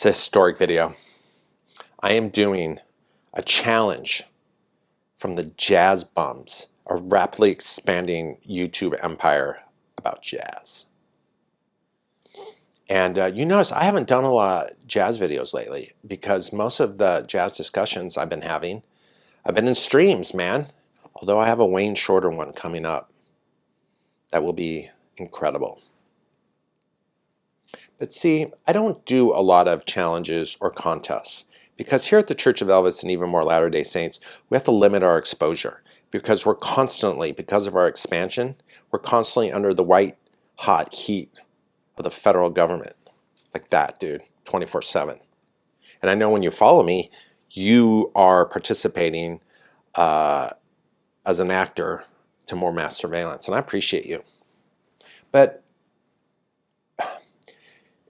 It's a historic video. I am doing a challenge from the JazzBums, a rapidly expanding YouTube empire about jazz. And you notice I haven't done a lot of jazz videos lately because most of the jazz discussions I've been having, I've been in streams, man. Although I have a Wayne Shorter one coming up that will be incredible. But see, I don't do a lot of challenges or contests because here at the Church of Elvis and even more Latter-day Saints, we have to limit our exposure because we're constantly, because of our expansion, we're constantly under the white hot heat of the federal government. Like that, dude, 24/7. And I know when you follow me, you are participating as an actor to more mass surveillance, and I appreciate you. But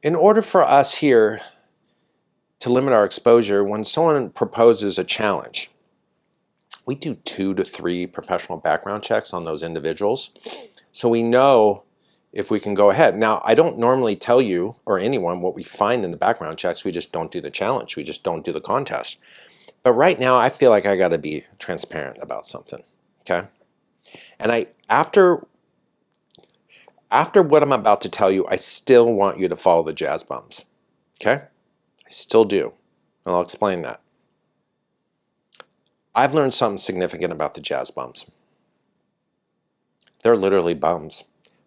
in order for us here to limit our exposure, when someone proposes a challenge, we do 2 to 3 professional background checks on those individuals so we know if we can go ahead. Now, I don't normally tell you or anyone what we find in the background checks. We just don't do the challenge. We just don't do the contest. But right now, I feel like I got to be transparent about something, okay? And after what I'm about to tell you, I still want you to follow the JazzBums, okay? I still do, and I'll explain that. I've learned something significant about the JazzBums. They're literally bums.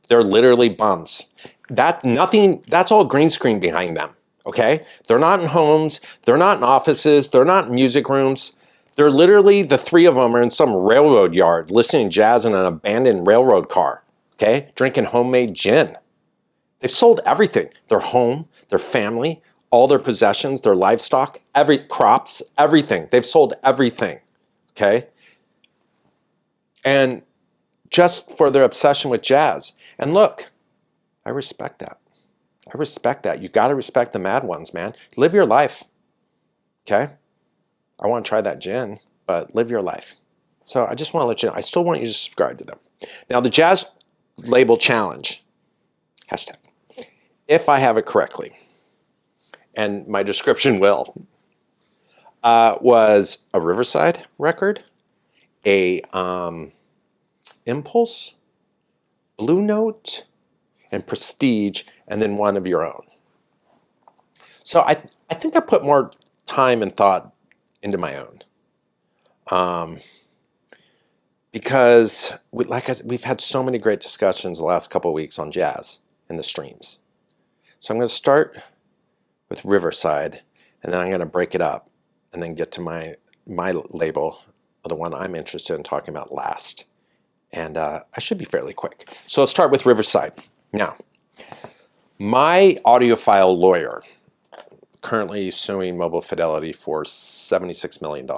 They're literally bums. That's all green screen behind them, okay? They're not in homes, they're not in offices, they're not in music rooms. They're literally, the 3 of them are in some railroad yard listening to jazz in an abandoned railroad car. Okay, drinking homemade gin. They've sold everything. Their home, their family, all their possessions, their livestock, crops, everything. They've sold everything, okay? And just for their obsession with jazz. And look, I respect that. I respect that. You got to respect the mad ones, man. Live your life, okay? I want to try that gin, but live your life. So I just want to let you know, I still want you to subscribe to them. Now, the Jazz Label Challenge, hashtag, if I have it correctly, and my description will, was a Riverside record, a Impulse, Blue Note, and Prestige, and then one of your own. So I think I put more time and thought into my own. Because, like I said, we've had so many great discussions the last couple of weeks on jazz in the streams. So I'm going to start with Riverside, and then I'm going to break it up, and then get to my label, the one I'm interested in talking about last. And I should be fairly quick. So let's start with Riverside. Now, my audiophile lawyer currently suing Mobile Fidelity for $76 million.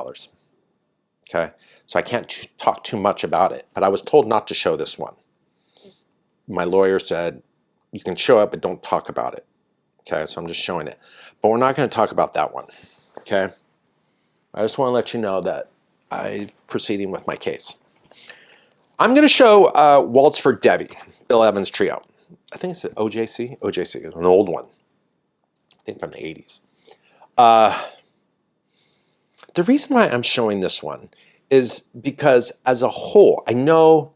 Okay? So I can't talk too much about it, but I was told not to show this one. My lawyer said, you can show it, but don't talk about it. Okay, so I'm just showing it. But we're not going to talk about that one. Okay? I just want to let you know that I'm proceeding with my case. I'm going to show Waltz for Debbie, Bill Evans Trio. I think it's an OJC. OJC is an old one. I think from the 80s. The reason why I'm showing this one is because as a whole, I know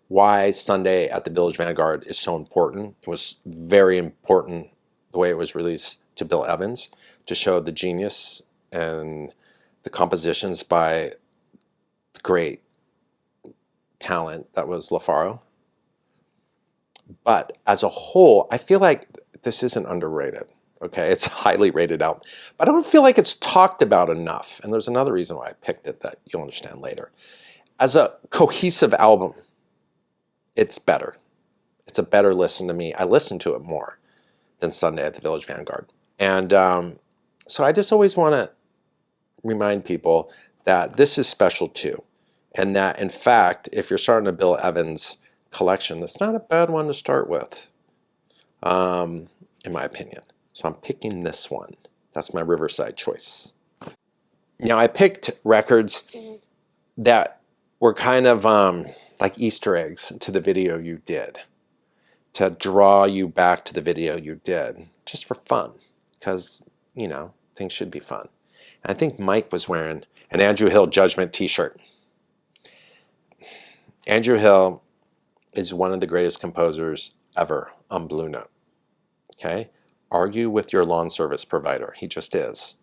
why Sunday at the Village Vanguard is so important. It was very important the way it was released to Bill Evans to show the genius and the compositions by the great talent that was LaFaro. But as a whole, I feel like this isn't underrated. Okay, it's a highly rated album, but I don't feel like it's talked about enough. And there's another reason why I picked it that you'll understand later. As a cohesive album, it's better. It's a better listen to me. I listen to it more than Sunday at the Village Vanguard. And so I just always want to remind people that this is special too. And that, in fact, if you're starting a Bill Evans collection, that's not a bad one to start with, in my opinion. So I'm picking this one. That's my Riverside choice. Now, I picked records that were kind of like Easter eggs to the video you did. to draw you back to the video you did, just for fun, because, you know, things should be fun. And I think Mike was wearing an Andrew Hill Judgment t-shirt. Andrew Hill is one of the greatest composers ever on Blue Note. Okay? Argue with your lawn service provider. He just is.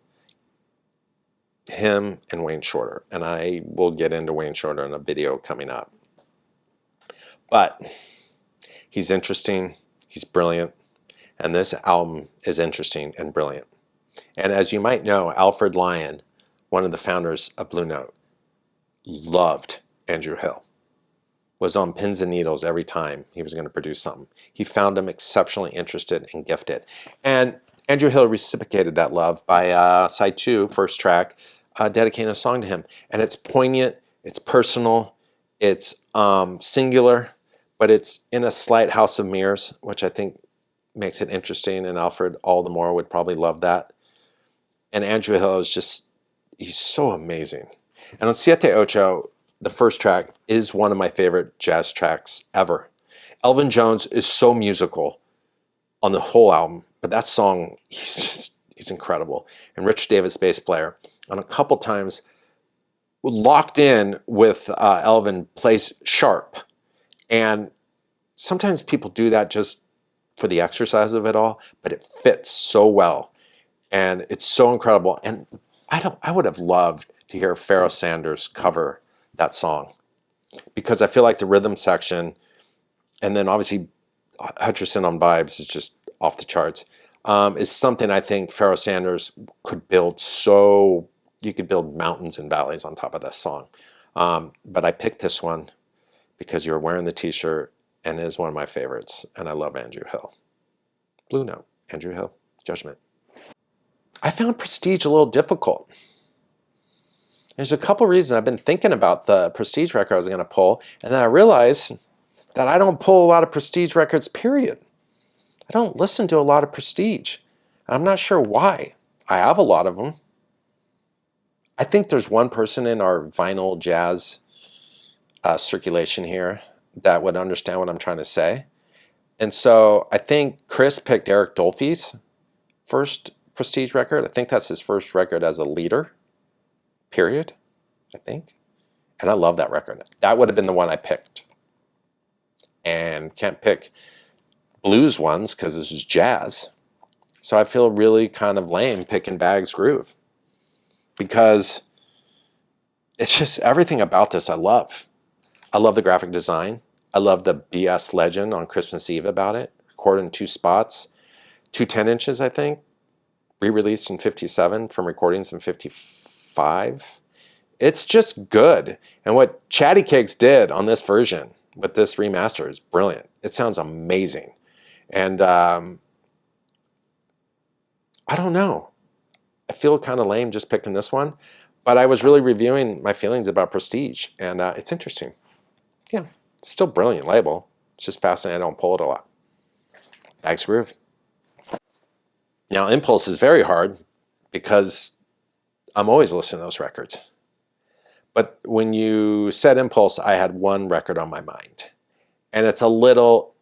Him and Wayne Shorter. And I will get into Wayne Shorter in a video coming up. But he's interesting. He's brilliant. And this album is interesting and brilliant. And as you might know, Alfred Lyon, one of the founders of Blue Note, loved Andrew Hill. Was on pins and needles every time he was going to produce something. He found him exceptionally interested and gifted. And Andrew Hill reciprocated that love by side 2, first track, dedicating a song to him. And it's poignant, it's personal, it's singular, but it's in a slight house of mirrors, which I think makes it interesting, and Alfred all the more would probably love that. And Andrew Hill is just, he's so amazing. And on Siete Ocho, the first track is one of my favorite jazz tracks ever. Elvin Jones is so musical on the whole album, but that song, he's incredible. And Rich Davis, bass player, and a couple times locked in with Elvin, plays sharp. And sometimes people do that just for the exercise of it all, but it fits so well. And it's so incredible. And I would have loved to hear Pharoah Sanders cover that song, because I feel like the rhythm section, and then obviously Hutcherson on vibes is just off the charts, is something I think Pharoah Sanders could build. So you could build mountains and valleys on top of this song. But I picked this one because you're wearing the t-shirt, and it is one of my favorites, and I love Andrew Hill. Blue Note, Andrew Hill, Judgment. I found Prestige a little difficult. There's a couple reasons. I've been thinking about the Prestige record I was going to pull, and then I realized that I don't pull a lot of Prestige records, period. I don't listen to a lot of Prestige. And I'm not sure why. I have a lot of them. I think there's one person in our vinyl jazz circulation here that would understand what I'm trying to say. And so I think Chris picked Eric Dolphy's first Prestige record. I think that's his first record as a leader. Period, I think. And I love that record. That would have been the one I picked. And can't pick blues ones because this is jazz. So I feel really kind of lame picking Bag's Groove, because it's just everything about this I love. I love the graphic design. I love the BS legend on Christmas Eve about it. Recorded in 2 spots. 2 10-inches, I think. Re-released in 57 from recordings in 55. It's just good. And what Chatty Cakes did on this version with this remaster is brilliant. It sounds amazing. And I don't know. I feel kind of lame just picking this one. But I was really reviewing my feelings about Prestige. And it's interesting. Yeah, it's still a brilliant label. It's just fascinating. I don't pull it a lot. Bag's Groove. Now, Impulse is very hard because I'm always listening to those records. But when you said Impulse, I had one record on my mind. And it's a little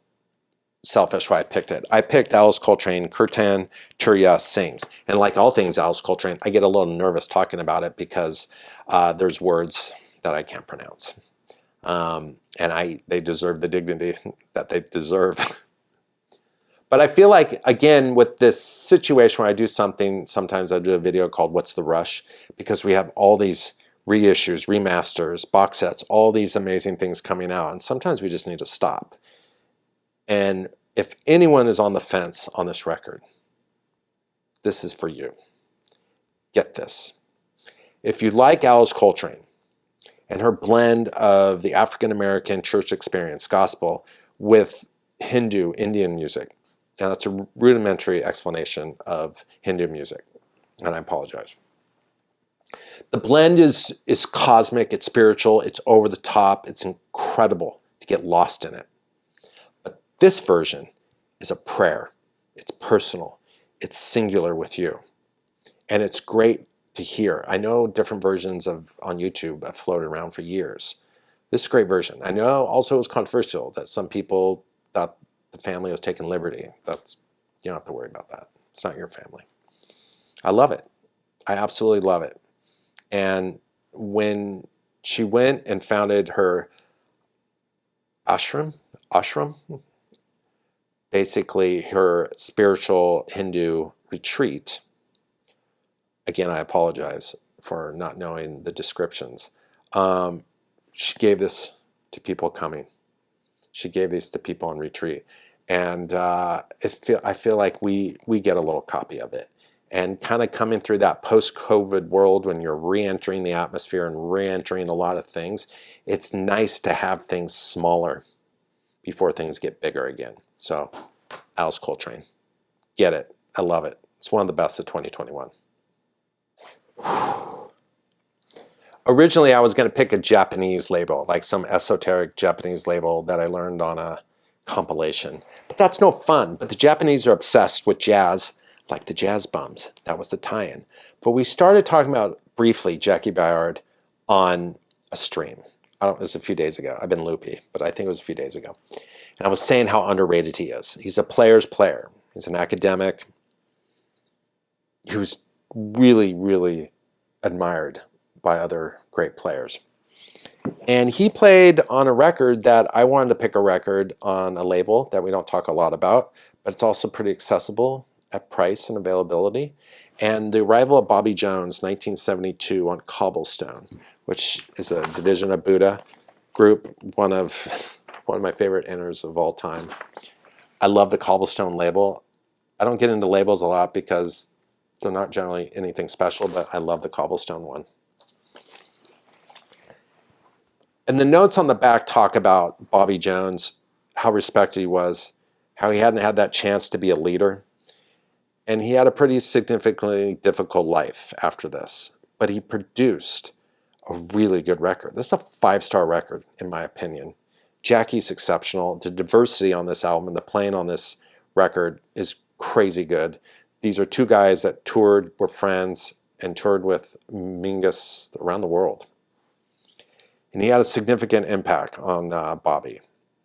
selfish why I picked it. I picked Alice Coltrane, Kirtan Turiya Sings. And like all things Alice Coltrane, I get a little nervous talking about it because there's words that I can't pronounce. And they deserve the dignity that they deserve. But I feel like, again, with this situation where I do something, sometimes I do a video called What's the Rush? Because we have all these reissues, remasters, box sets, all these amazing things coming out. And sometimes we just need to stop. And if anyone is on the fence on this record, this is for you. Get this. If you like Alice Coltrane and her blend of the African-American church experience, gospel, with Hindu, Indian music, and that's a rudimentary explanation of Hindu music, and I apologize. The blend is cosmic, it's spiritual, it's over the top, it's incredible to get lost in it. But this version is a prayer. It's personal. It's singular with you. And it's great to hear. I know different versions on YouTube have floated around for years. This is a great version. I know also it was controversial that some people thought the family was taking liberty. That's, you don't have to worry about that. It's not your family. I love it. I absolutely love it. And when she went and founded her ashram, basically her spiritual Hindu retreat, again, I apologize for not knowing the descriptions. She gave this to people coming. She gave these to people on retreat. And I feel like we get a little copy of it. And kind of coming through that post-COVID world when you're re-entering the atmosphere and re-entering a lot of things, it's nice to have things smaller before things get bigger again. So, Alice Coltrane. Get it. I love it. It's one of the best of 2021. Originally, I was going to pick a Japanese label, like some esoteric Japanese label that I learned on a compilation. But that's no fun. But the Japanese are obsessed with jazz, like the JazzBums. That was the tie-in. But we started talking about, briefly, Jackie Bayard on a stream. It was a few days ago. I've been loopy, but I think it was a few days ago. And I was saying how underrated he is. He's a player's player. He's an academic who's really, really admired by other great players. And he played on a record that I wanted to pick a record on a label that we don't talk a lot about, but it's also pretty accessible at price and availability. And the arrival of Bobby Jones, 1972, on Cobblestone, which is a division of Buddha group, one of my favorite inners of all time. I love the Cobblestone label. I don't get into labels a lot because they're not generally anything special, but I love the Cobblestone one. And the notes on the back talk about Bobby Jones, how respected he was, how he hadn't had that chance to be a leader. And he had a pretty significantly difficult life after this. But he produced a really good record. This is a 5-star record, in my opinion. Jackie's exceptional. The diversity on this album and the playing on this record is crazy good. These are two guys that toured, were friends, and toured with Mingus around the world. And he had a significant impact on Bobby,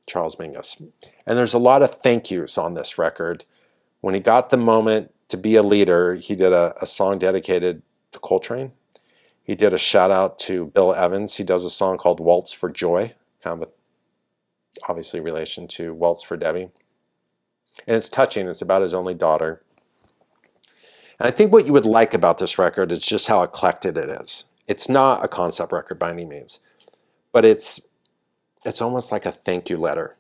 Charles Mingus. And there's a lot of thank yous on this record. When he got the moment to be a leader, he did a song dedicated to Coltrane. He did a shout out to Bill Evans. He does a song called Waltz for Joy, kind of obviously relation to Waltz for Debbie. And it's touching. It's about his only daughter. And I think what you would like about this record is just how eclectic it is. It's not a concept record by any means, but it's almost like a thank you letter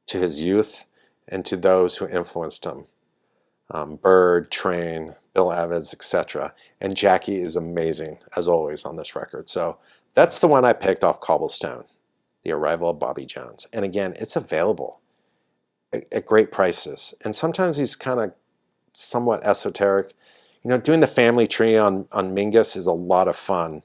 to his youth and to those who influenced him. Bird, Train, Bill Evans, etc. And Jackie is amazing, as always, on this record. So that's the one I picked off Cobblestone, The Arrival of Bobby Jones. And again, it's available at great prices. And sometimes he's kind of somewhat esoteric. You know, doing the family tree on Mingus is a lot of fun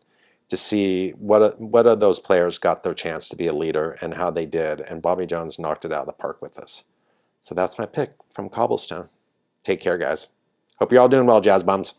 to see what of those players got their chance to be a leader and how they did. And Bobby Jones knocked it out of the park with us. So that's my pick from Cobblestone. Take care, guys. Hope you're all doing well, JazzBums.